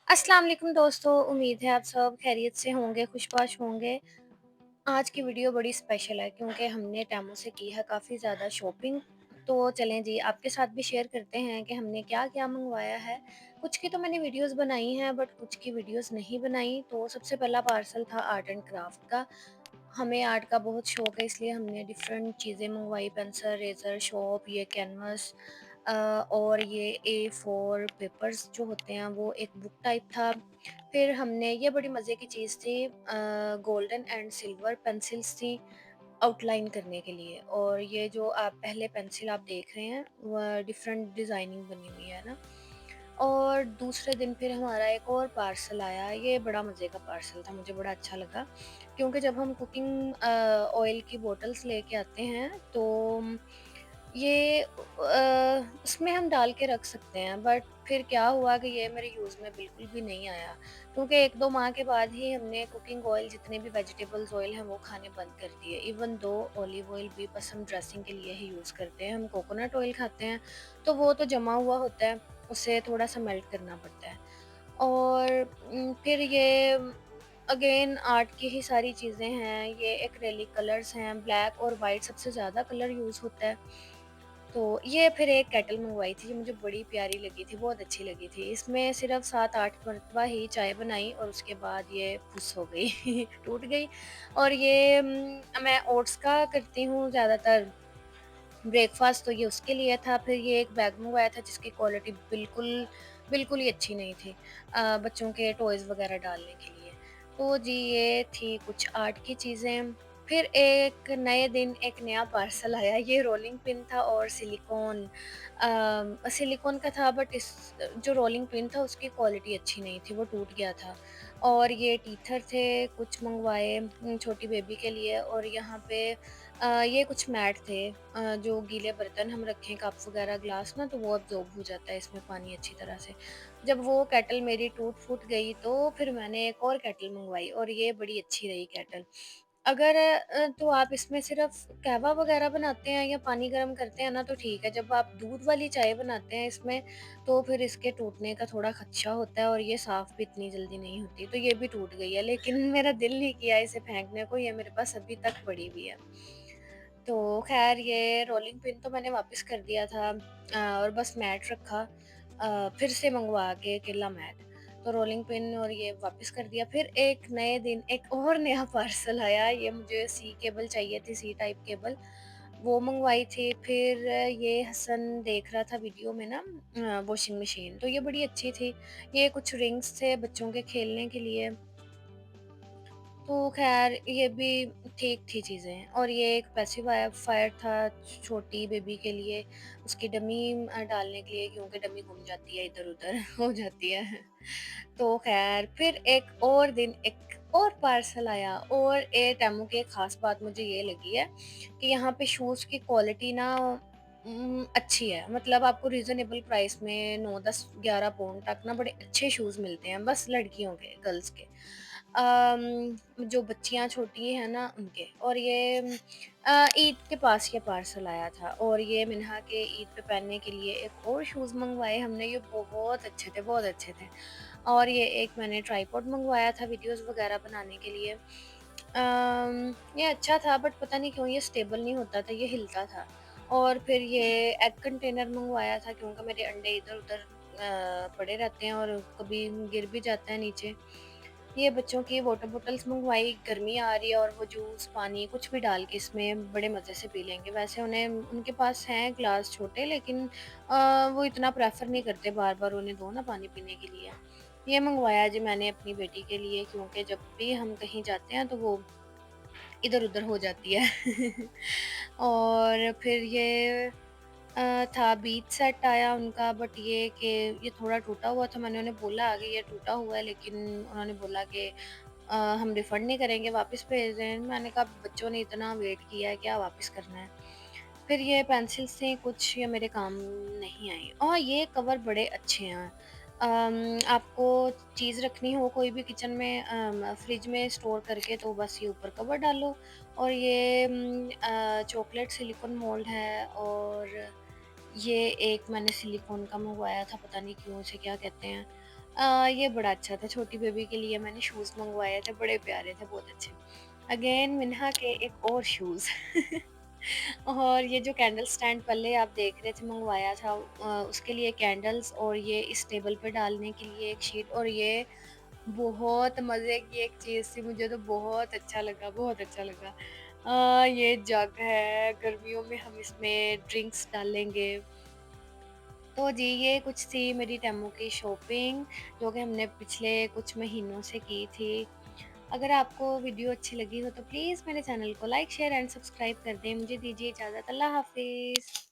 अस्सलाम वालेकुम दोस्तों, उम्मीद है आप सब खैरियत से होंगे, खुशबाश होंगे। आज की वीडियो बड़ी स्पेशल है क्योंकि हमने टेमू से की है काफ़ी ज़्यादा शॉपिंग। तो चलें जी, आपके साथ भी शेयर करते हैं कि हमने क्या-क्या मँगवाया है। कुछ की तो मैंने वीडियोज़ बनाई हैं बट कुछ की वीडियोज़ नहीं बनाई। तो सबसे पहला पार्सल था आर्ट एंड क्राफ्ट का। हमें आर्ट का बहुत शौक है इसलिए हमने डिफरेंट चीज़ें मँगवाई, पेंसिल, इरेज़र, शॉप, ये कैनवस और ये A4 पेपर्स जो होते हैं वो एक बुक टाइप था। फिर हमने ये बड़ी मज़े की चीज़ थी, गोल्डन एंड सिल्वर पेंसिल्स थी आउटलाइन करने के लिए। और ये जो आप पहले पेंसिल आप देख रहे हैं वह डिफरेंट डिज़ाइनिंग बनी हुई है ना। और दूसरे दिन फिर हमारा एक और पार्सल आया, ये बड़ा मज़े का पार्सल था, मुझे बड़ा अच्छा लगा क्योंकि जब हम कुकिंग ऑयल की बॉटल्स लेके आते हैं तो ये उसमें हम डाल के रख सकते हैं। बट फिर क्या हुआ कि ये मेरे यूज़ में बिल्कुल भी नहीं आया क्योंकि 1-2 माह के बाद ही हमने कुकिंग ऑयल जितने भी वेजिटेबल्स ऑयल हैं वो खाने बंद कर दिए। इवन दो ऑलिव ऑयल भी बस हम ड्रेसिंग के लिए ही यूज़ करते हैं। हम कोकोनट ऑयल खाते हैं तो वो तो जमा हुआ होता है, उसे थोड़ा-सा मेल्ट करना पड़ता है। और फिर ये अगेन आर्ट की ही सारी चीज़ें हैं, ये एक्रेलिक कलर्स हैं, ब्लैक और व्हाइट सबसे ज़्यादा कलर यूज़ होता है। तो ये फिर एक केटल मँगवाई थी, जो मुझे बड़ी प्यारी लगी थी, बहुत अच्छी लगी थी। इसमें सिर्फ़ 7-8 मरतबा ही चाय बनाई और उसके बाद ये फुस हो गई, टूट गई। और ये मैं ओट्स का करती हूँ ज़्यादातर ब्रेकफ़ास्ट, तो ये उसके लिए था। फिर ये एक बैग मँगवाया था जिसकी क्वालिटी बिल्कुल ही अच्छी नहीं थी, बच्चों के टॉयज़ वग़ैरह डालने के लिए। तो जी, ये थी कुछ आर्ट की चीज़ें। फिर एक नए दिन एक नया पार्सल आया, ये रोलिंग पिन था और सिलिकॉन का था बट इस जो रोलिंग पिन था उसकी क्वालिटी अच्छी नहीं थी, वो टूट गया था। और ये टीथर थे कुछ मँगवाए छोटी बेबी के लिए। और यहाँ पे ये कुछ मैट थे, जो गीले बर्तन हम रखें कप वगैरह ग्लास ना तो वो अब्ज़ॉर्ब हो जाता है इसमें पानी अच्छी तरह से। जब वो केटल मेरी टूट-फूट गई तो फिर मैंने एक और केटल मँगवाई और ये बड़ी अच्छी रही केटल। अगर तो आप इसमें सिर्फ़ कहवा वगैरह बनाते हैं या पानी गर्म करते हैं ना तो ठीक है। जब आप दूध वाली चाय बनाते हैं इसमें तो फिर इसके टूटने का थोड़ा खदशा होता है और ये साफ़ भी इतनी जल्दी नहीं होती। तो ये भी टूट गई है लेकिन मेरा दिल नहीं किया इसे फेंकने को, ये मेरे पास अभी तक पड़ी हुई है। तो ख़ैर ये रोलिंग पिन तो मैंने वापस कर दिया था, और बस मैट रखा फिर से मँगवा के केला मैट। तो रोलिंग पिन और ये वापस कर दिया। फिर एक नए दिन एक और नया पार्सल आया, ये मुझे सी केबल चाहिए थी, सी टाइप केबल, वो मँगवाई थी। फिर ये हसन देख रहा था वीडियो में ना वॉशिंग मशीन, तो ये बड़ी अच्छी थी। ये कुछ रिंग्स थे बच्चों के खेलने के लिए। तो ख़ैर ये भी ठीक थी चीज़ें। और ये एक पेसिफायर था छोटी बेबी के लिए, उसकी डमी डालने के लिए क्योंकि डमी घूम जाती है इधर-उधर हो जाती है। तो ख़ैर फिर एक और दिन एक और पार्सल आया। और टेमू की एक ख़ास बात मुझे ये लगी है कि यहाँ पे शूज़ की क्वालिटी ना अच्छी है। मतलब आपको रीज़नेबल प्राइस में 9, 10, 11 पाउंड तक ना बड़े अच्छे शूज़ मिलते हैं, बस लड़कियों के, गर्ल्स के। जो बच्चियाँ छोटी हैं ना उनके। और ये ईद के पास ये पार्सल आया था और ये मिन्हा के ईद पे पहनने के लिए एक और शूज़ मँगवाए हमने, ये बहुत अच्छे थे, बहुत अच्छे थे। और ये एक मैंने ट्राइपॉड मँगवाया था वीडियोज़ वग़ैरह बनाने के लिए। ये अच्छा था बट पता नहीं क्यों ये स्टेबल नहीं होता था, ये हिलता था। और फिर ये एग कंटेनर मँगवाया था क्योंकि मेरे अंडे इधर-उधर पड़े रहते हैं और कभी गिर भी जाता है नीचे। ये बच्चों की वाटर बॉटल्स मँगवाई, गर्मी आ रही है और वो जूस, पानी कुछ भी डाल के इसमें बड़े मज़े से पी लेंगे। वैसे उन्हें उनके पास हैं ग्लास छोटे लेकिन वो इतना प्रेफ़र नहीं करते बार-बार उन्हें दो ना पानी पीने के लिए। ये मँगवाया जी मैंने अपनी बेटी के लिए क्योंकि जब भी हम कहीं जाते हैं तो वो इधर-उधर हो जाती है। और फिर ये था बीच सेट आया उनका बट ये कि ये थोड़ा टूटा हुआ था। मैंने उन्हें बोला कि ये टूटा हुआ है लेकिन उन्होंने बोला कि हम रिफंड नहीं करेंगे, वापस भेज दें। मैंने कहा बच्चों ने इतना वेट किया है, क्या वापस करना है। फिर ये पेंसिल्स थी कुछ, ये मेरे काम नहीं आई। और ये कवर बड़े अच्छे हैं। आपको चीज़ रखनी हो कोई भी किचन में, फ्रिज में स्टोर करके तो बस ये ऊपर कवर डालो। और ये चॉकलेट सिलिकॉन मोल्ड है। और ये एक मैंने सिलिकॉन का मँगवाया था, पता नहीं क्यों, उसे क्या कहते हैं? ये बड़ा अच्छा था, छोटी बेबी के लिए मैंने शूज़ मँगवाए थे, बड़े प्यारे थे, बहुत अच्छे। अगेन मिन्हा के एक और शूज़ और ये जो कैंडल स्टैंड पहले आप देख रहे थे मँगवाया था, उसके लिए कैंडल्स और ये इस टेबल पे डालने के लिए एक शीट, और ये बहुत मज़े की एक चीज़ थी, मुझे तो बहुत अच्छा लगा, बहुत अच्छा लगा। ये जग है, गर्मियों में हम इसमें ड्रिंक्स डालेंगे। तो जी, ये कुछ थी मेरी टेमू की शॉपिंग, जो कि हमने पिछले कुछ महीनों से की थी। अगर आपको वीडियो अच्छी लगी हो तो प्लीज़ मेरे चैनल को लाइक, शेयर एंड सब्सक्राइब कर दें। मुझे दीजिए इजाज़त। अल्लाह हाफ़िज़।